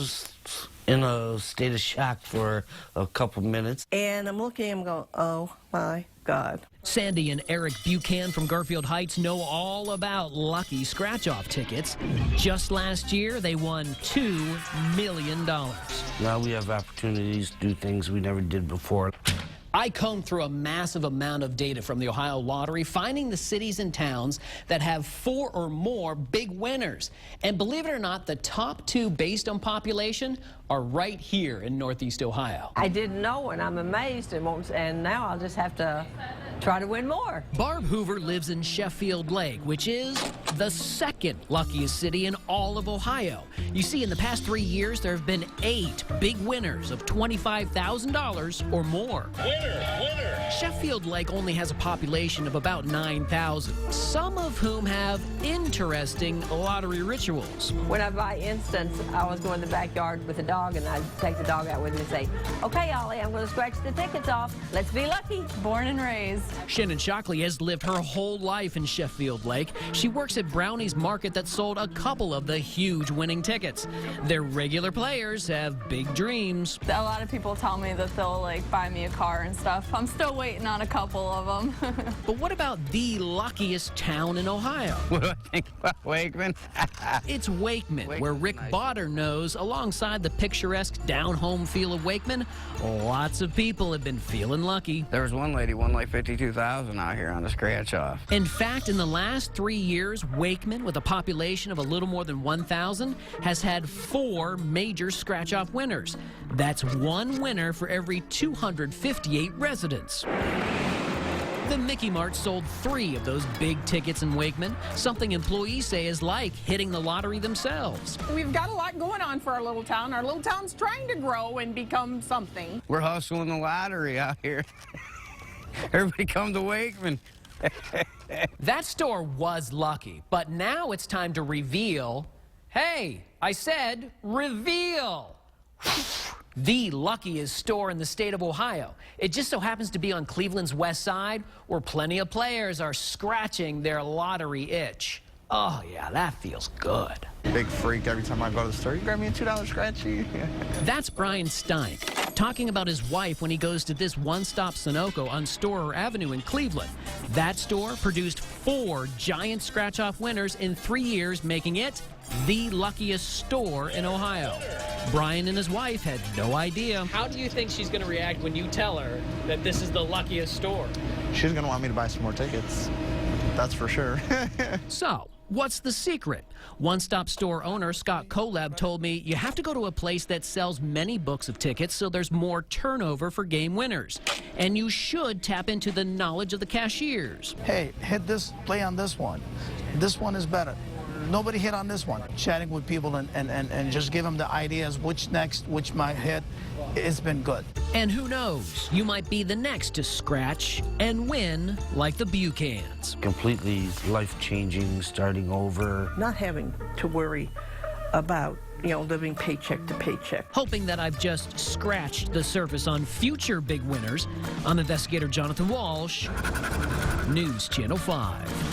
was in a state of shock for a couple minutes. And I'm looking, I'm going, oh my God. Sandy and Eric Buchan from Garfield Heights know all about lucky scratch-off tickets. Just last year, they won $2 million. Now we have opportunities to do things we never did before. I combed through a massive amount of data from the Ohio Lottery, finding the cities and towns that have 4 or more big winners. And believe it or not, the top 2 based on population are right here in Northeast Ohio. I didn't know, and I'm amazed, and now I'll just have to try to win more. Barb Hoover lives in Sheffield Lake, which is the 2nd luckiest city in all of Ohio. You see, in the past 3 years, there have been 8 big winners of $25,000 or more. Winner! Sheffield Lake only has a population of about 9,000, some of whom have interesting lottery rituals. When I buy instants, I always go in the backyard with the dog, and I'd take the dog out with me and say, okay, Ollie, I'm going to scratch the tickets off. Let's be lucky. Born and raised. Shannon Shockley has lived her whole life in Sheffield Lake. She works at Brownie's Market that sold a couple of the huge winning tickets. Their regular players have big dreams. A lot of people tell me that they'll like buy me a car and stuff. I'm still waiting on a couple of them. But what about the luckiest town in Ohio? What do I think about Wakeman? It's Wakeman, where Rick Botter knows, alongside the picturesque down-home feel of Wakeman, lots of people have been feeling lucky. There was one lady won like 52,000 out here on the scratch-off. In fact, in the last 3 years, Wakeman, with a population of a little more than 1,000, has had 4 major scratch-off winners. That's 1 winner for every 258 residents. The Mickey Mart sold 3 of those big tickets in Wakeman, something employees say is like hitting the lottery themselves. We've got a lot going on for our little town. Our little town's trying to grow and become something. We're hustling the lottery out here. Everybody come to Wakeman. That store was lucky, but now it's time to reveal. Hey, I said reveal. The luckiest store in the state of Ohio. It just so happens to be on Cleveland's west side, where plenty of players are scratching their lottery itch. Oh yeah, that feels good. Big freak every time I go to the store. You grab me a $2 scratchy. That's Brian Stein, talking about his wife when he goes to this one-stop Sunoco on Storer Avenue in Cleveland. That store produced 4 giant scratch-off winners in 3 years, making it the luckiest store in Ohio. Brian and his wife had no idea. How do you think she's going to react when you tell her that this is the luckiest store? She's going to want me to buy some more tickets. That's for sure. So, what's the secret? One-stop store owner Scott Kolab told me you have to go to a place that sells many books of tickets so there's more turnover for game winners. And you should tap into the knowledge of the cashiers. Hey, hit this, play on this one. This one is better. Nobody hit on this one. Chatting with people and just give them the ideas which next, which might hit. It's been good. And who knows, you might be the next to scratch and win like the Buchans. Completely life-changing, starting over. Not having to worry about, living paycheck to paycheck. Hoping that I've just scratched the surface on future big winners, I'm investigator Jonathan Walsh, News Channel 5.